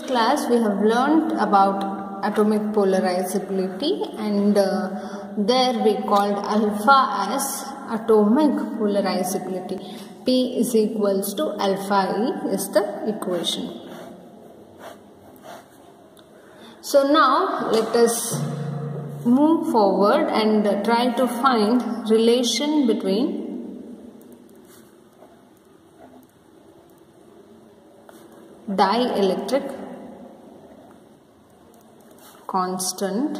Class we have learnt about atomic polarizability, and there we called alpha as atomic polarizability. P is equals to alpha E is the equation. So now let us move forward and try to find relation between dielectric constant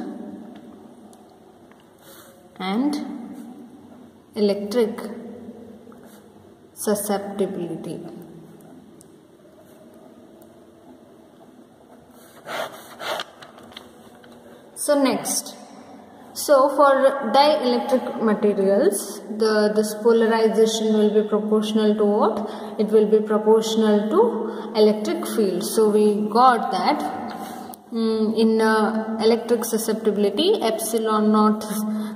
and electric susceptibility. So next, for dielectric materials, this polarization will be proportional to what? It will be proportional to electric field. So we got that in electric susceptibility, epsilon naught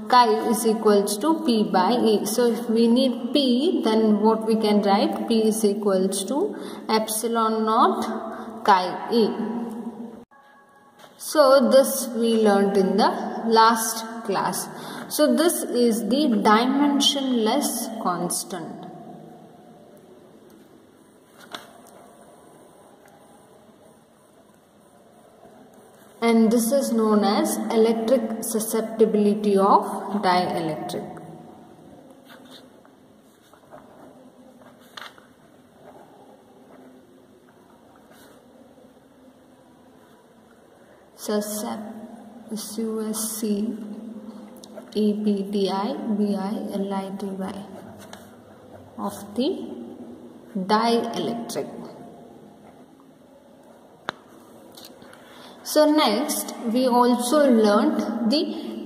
chi is equals to P by E. So if we need P, then what we can write? P is equals to epsilon naught chi E. So this we learnt in the last class. So this is the dimensionless constant. And this is known as electric susceptibility of dielectric. Susceptibility of the dielectric. So next we also learnt the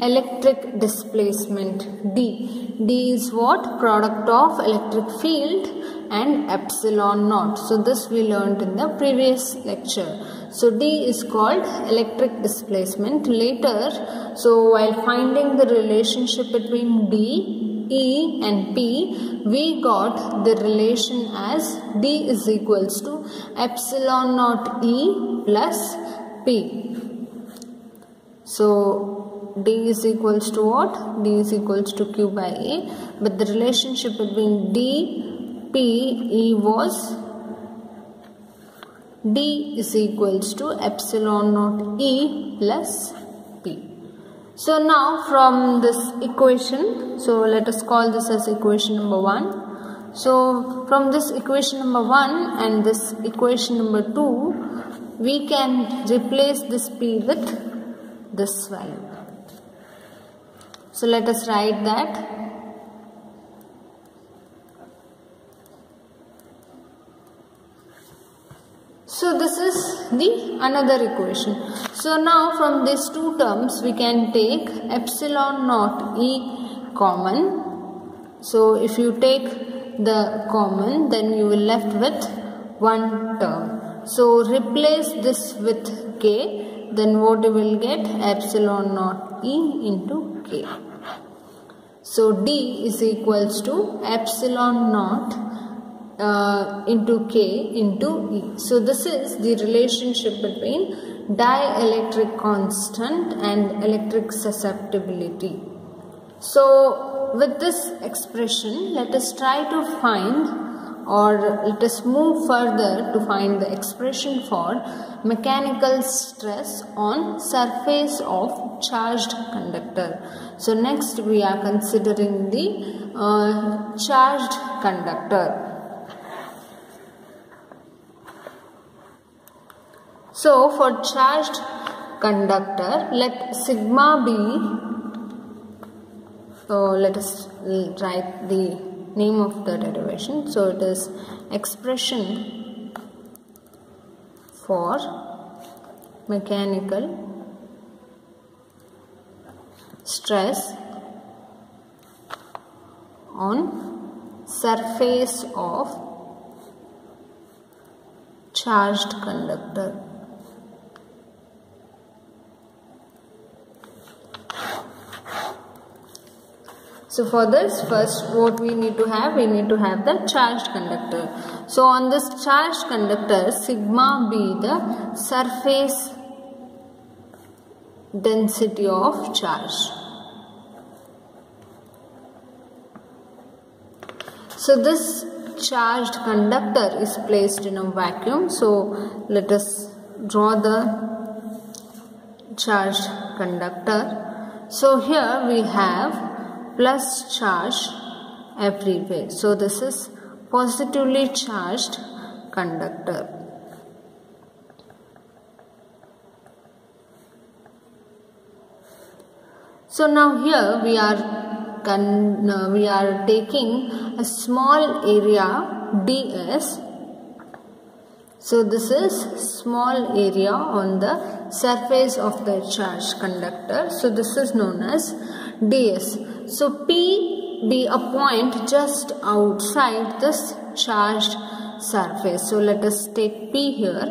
electric displacement D. D is what? Product of electric field and epsilon naught. So this we learnt in the previous lecture. So D is called electric displacement. Later, so while finding the relationship between D, E and P, we got the relation as D is equals to epsilon naught E plus P. So D is equals to what? D is equals to Q by A. But the relationship between D, P, E was D is equals to epsilon naught E plus P. So now from this equation, so let us call this as equation number 1. So from this equation number 1 and this equation number 2, we can replace this P with this value. So let us write that. So this is the another equation. So now from these two terms we can take epsilon naught E common. So if you take the common, then you will left with one term. So replace this with K, then what you will get? Epsilon naught E into K. So D is equals to epsilon naught into K into E. So this is the relationship between dielectric constant and electric susceptibility. So with this expression, let us try to find, or let us move further to find the expression for mechanical stress on surface of charged conductor. So next we are considering the charged conductor. So for charged conductor, let sigma be, so let us write the name of the derivation. So it is expression for mechanical stress on surface of charged conductor. So for this, first what we need to have the charged conductor. So on this charged conductor, sigma be the surface density of charge. So this charged conductor is placed in a vacuum. So let us draw the charged conductor. So here we have plus charge everywhere. So this is positively charged conductor. So now here we are taking a small area ds. So this is small area on the surface of the charged conductor. So this is known as ds. So P be a point just outside this charged surface. So let us take P here.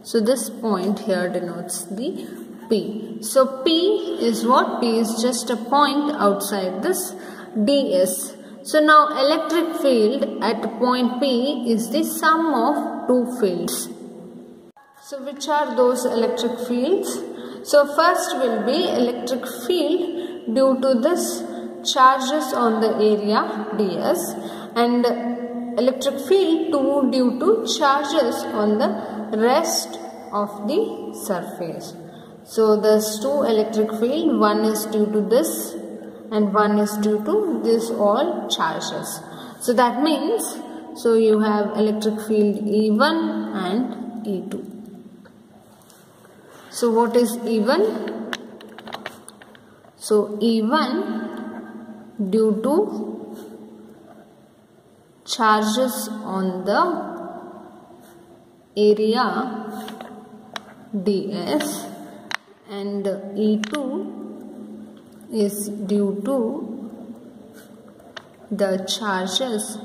So this point here denotes the P. So P is what? P is just a point outside this ds. So now electric field at point P is the sum of two fields. So which are those electric fields? So first will be electric field due to this charges on the area ds, and electric field 2 due to charges on the rest of the surface. So there's two electric field, one is due to this and one is due to this all charges. So that means, so you have electric field E1 and E2. So what is E1? So E1 due to charges on the area ds, and E2 is due to the charges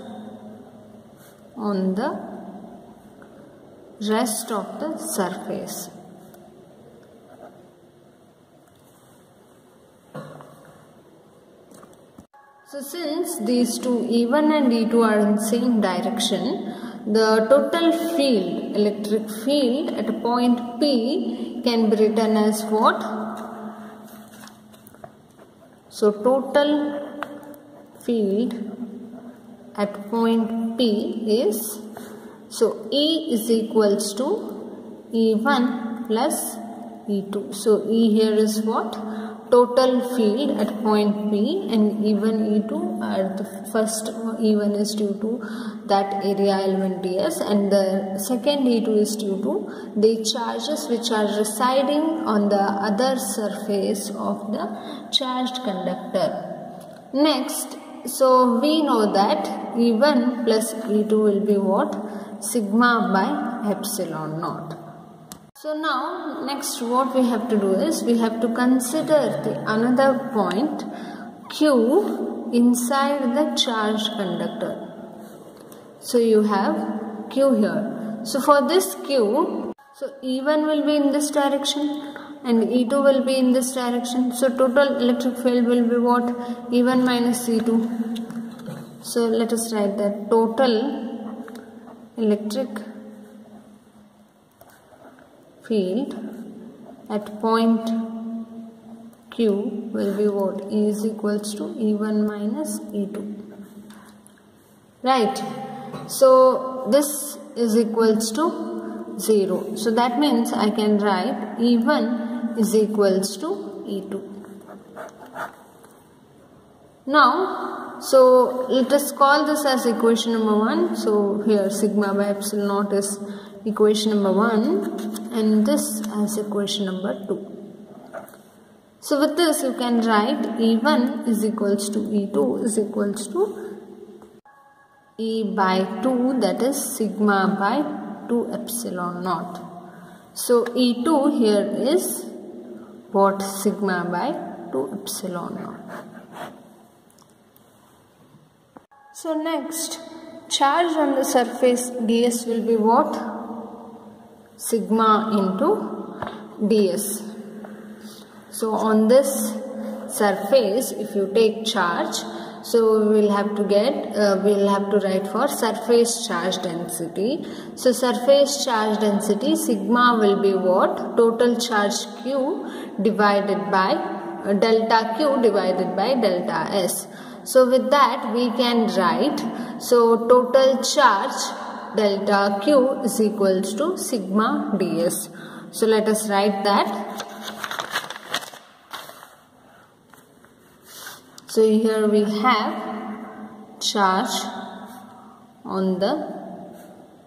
on the rest of the surface. So since these two E1 and E2 are in same direction, the total field, electric field at point P can be written as what? So total field at point P is, so E is equals to E1 plus E2. So E here is what? Total field at point P, and E1, E2 are the first E1 is due to that area element ds, and the second E2 is due to the charges which are residing on the other surface of the charged conductor. Next, so we know that E1 plus E2 will be what? Sigma by epsilon naught. So now next what we have to do is we have to consider the another point Q inside the charged conductor. So you have Q here. So for this Q, so E1 will be in this direction and E2 will be in this direction. So total electric field will be what? E1 minus E2. So let us write that total electric field at point Q will be what? E is equals to E1 minus E2. Right. So this is equals to 0. So that means I can write E1 is equals to E2. Now, so let us call this as equation number 1. So here sigma by epsilon naught is equation number 1 and this as equation number 2. So with this you can write E1 is equals to E2 is equals to E by 2, that is sigma by 2 epsilon naught. So E2 here is what? Sigma by 2 epsilon naught. So next, charge on the surface ds will be what? Sigma into ds. So on this surface, if you take charge, So we will have to write for surface charge density. So surface charge density, sigma will be what? Total charge Q divided by delta Q divided by delta S. So with that we can write, so total charge delta Q is equals to sigma ds. So let us write that. So here we have charge on the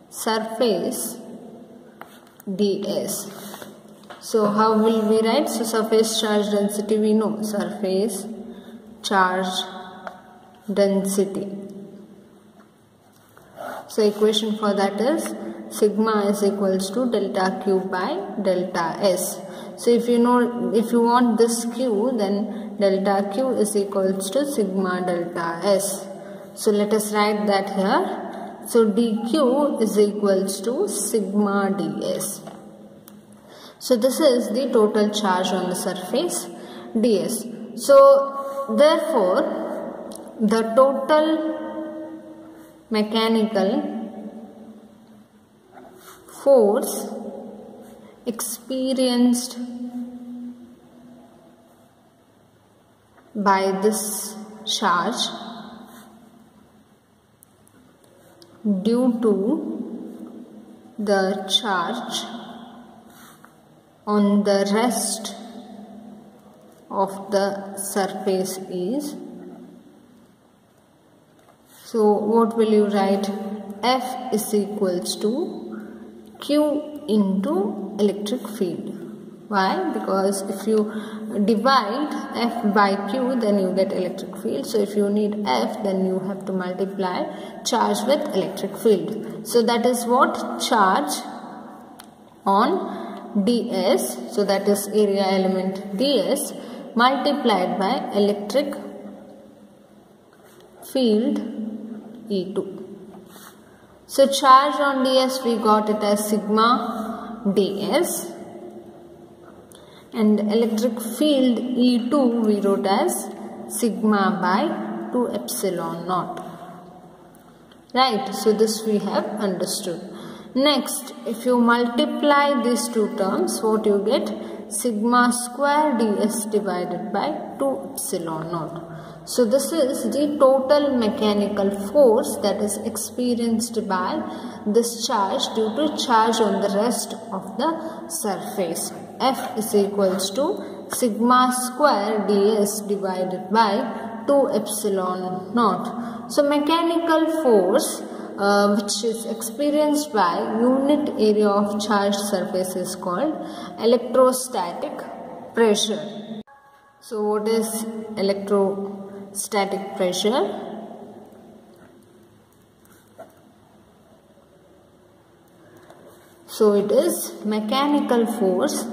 surface ds. So how will we write? So surface charge density we know, surface charge density. So equation for that is sigma is equals to delta Q by delta S. So if you want this Q, then delta Q is equals to sigma delta S. So let us write that here. So dQ is equals to sigma ds. So this is the total charge on the surface ds. So therefore the total mechanical force experienced by this charge due to the charge on the rest of the surface is, so what will you write? F is equals to Q into electric field. Why? Because if you divide F by Q, then you get electric field. So if you need F, then you have to multiply charge with electric field. So that is what? Charge on ds, so that is area element ds, multiplied by electric field E2. So charge on ds we got it as sigma ds, and electric field E2 we wrote as sigma by 2 epsilon naught. Right, so this we have understood. Next, if you multiply these two terms, what you get? Sigma square ds divided by 2 epsilon naught. So this is the total mechanical force that is experienced by this charge due to charge on the rest of the surface. F is equals to sigma square ds divided by 2 epsilon naught. So mechanical force which is experienced by unit area of charged surface is called electrostatic pressure. So what is electrostatic pressure? So it is mechanical force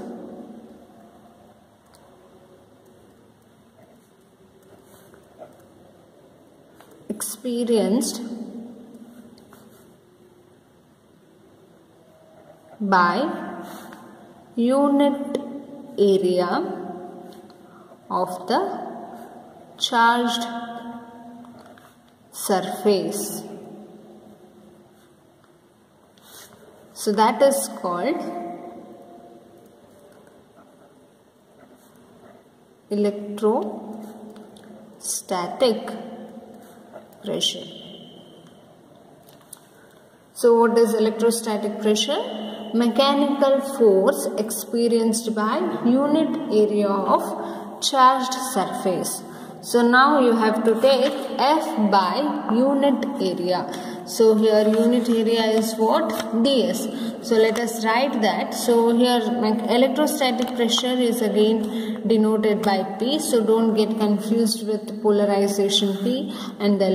experienced by unit area of the charged surface. So that is called electrostatic pressure. So what is electrostatic pressure? Mechanical force experienced by unit area of charged surface. So now you have to take F by unit area. So here unit area is what? ds. So let us write that. So here electrostatic pressure is again denoted by P. So don't get confused with polarization P and the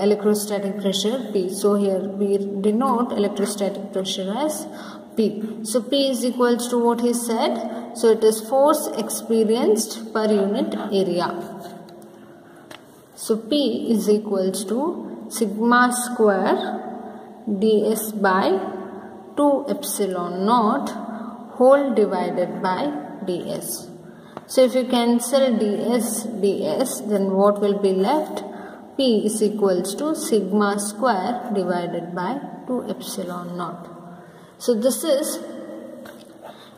electrostatic pressure P. So here we denote electrostatic pressure as P. So P is equals to what he said. So it is force experienced per unit area. So P is equals to sigma square ds by 2 epsilon naught whole divided by ds. So if you cancel ds, then what will be left? P is equals to sigma square divided by 2 epsilon naught. So this is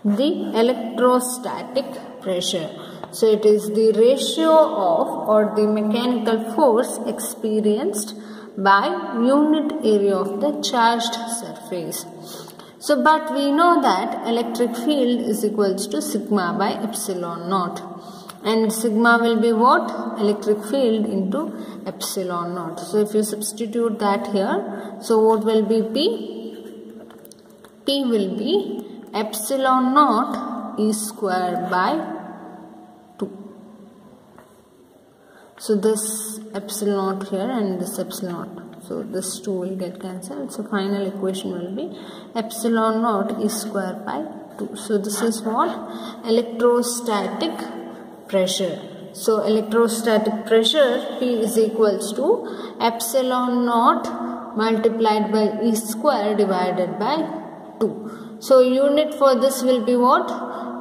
the electrostatic pressure. So it is the ratio of or the mechanical force experienced by unit area of the charged surface. So but we know that electric field is equals to sigma by epsilon naught. And sigma will be what? Electric field into epsilon naught. So if you substitute that here, so what will be P? P will be epsilon naught E square by 2. So this epsilon naught here and this epsilon naught. So this 2 will get cancelled. So final equation will be epsilon naught E square by 2. So this is what? Electrostatic pressure. So electrostatic pressure P is equals to epsilon naught multiplied by E square divided by 2. So unit for this will be what?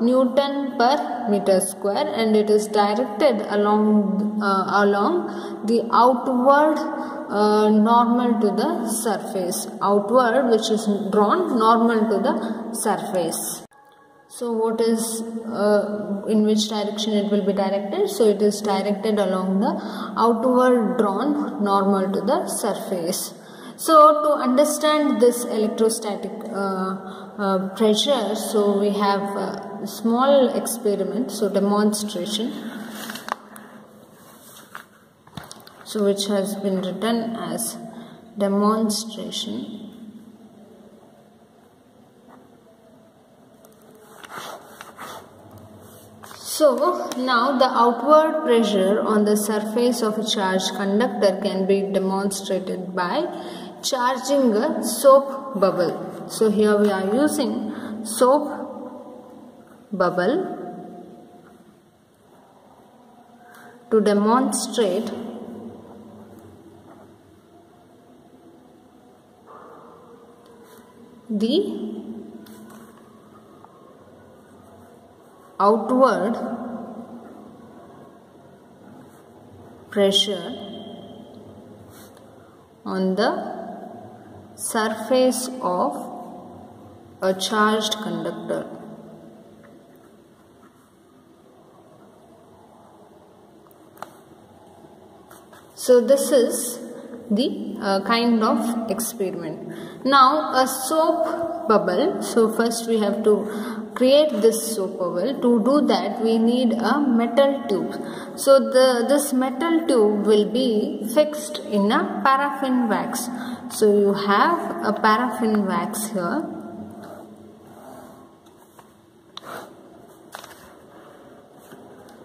Newton per meter square, and it is directed along the outward normal to the surface. Outward, which is drawn normal to the surface. So what is in which direction it will be directed? So it is directed along the outward drawn normal to the surface. So to understand this electrostatic pressure, so we have a small experiment, so demonstration, so which has been written as demonstration. So now the outward pressure on the surface of a charged conductor can be demonstrated by charging a soap bubble. So here we are using soap bubble to demonstrate the outward pressure on the surface of a charged conductor. So this is the kind of experiment. Now a soap bubble, so first we have to create this soap bubble. To do that we need a metal tube. So this metal tube will be fixed in a paraffin wax. So you have a paraffin wax here.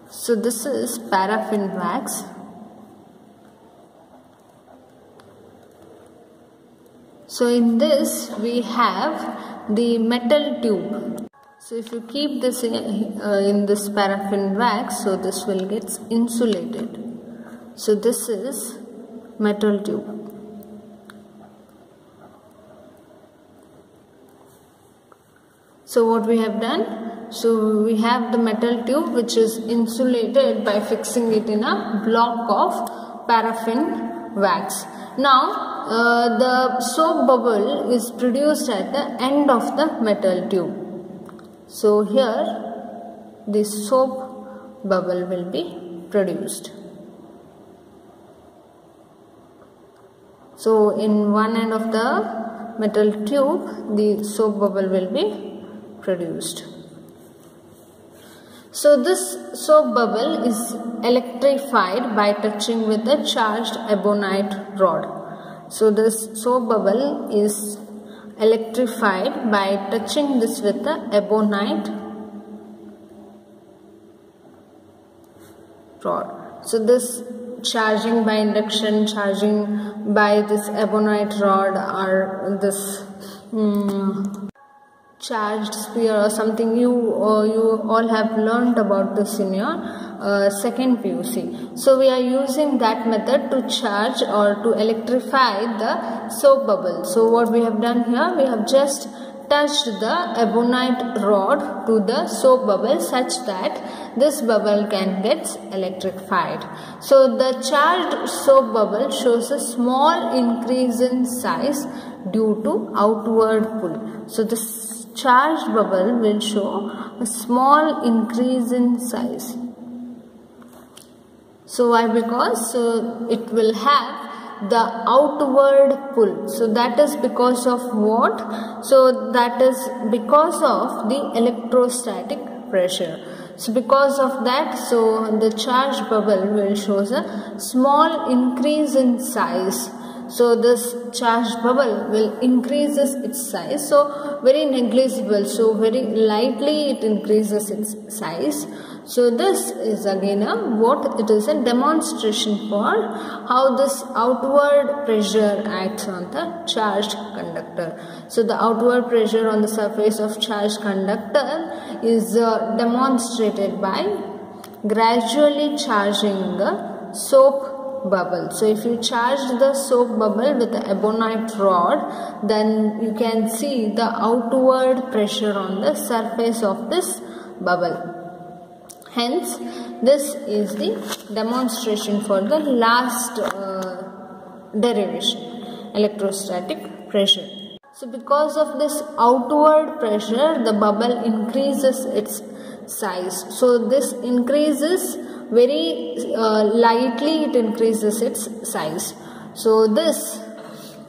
So this is paraffin wax. So in this we have the metal tube. So if you keep this in this paraffin wax, so this will get insulated. So this is metal tube. So what we have done? So we have the metal tube which is insulated by fixing it in a block of paraffin wax. Now the soap bubble is produced at the end of the metal tube. So here the soap bubble will be produced. So in one end of the metal tube the soap bubble will be produced. So this soap bubble is electrified by touching with a charged ebonite rod. So this soap bubble is electrified by touching this with the ebonite rod. So this charging by induction, charging by this ebonite rod, or this charged sphere or something, you all have learned about this in your second PUC. So we are using that method to charge or to electrify the soap bubble. So what we have done here, we have just touched the ebonite rod to the soap bubble such that this bubble can get electrified. So the charged soap bubble shows a small increase in size due to outward pull. So this charged bubble will show a small increase in size. So why? Because it will have the outward pull. So that is because of what? So that is because of the electrostatic pressure. So because of that, so the charged bubble will show a small increase in size. So this charged bubble will increases its size. So very negligible. So very lightly it increases its size. So this is again what it is a demonstration for how this outward pressure acts on the charged conductor. So the outward pressure on the surface of charged conductor is demonstrated by gradually charging the soap bubble. So if you charge the soap bubble with the ebonite rod, then you can see the outward pressure on the surface of this bubble. Hence, this is the demonstration for the last derivation, electrostatic pressure. So because of this outward pressure, the bubble increases its size. So this increases very lightly, it increases its size. So this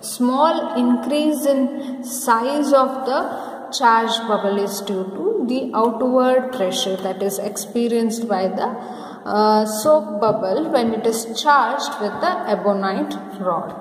small increase in size of the charged bubble is due to the outward pressure that is experienced by the soap bubble when it is charged with the ebonite rod.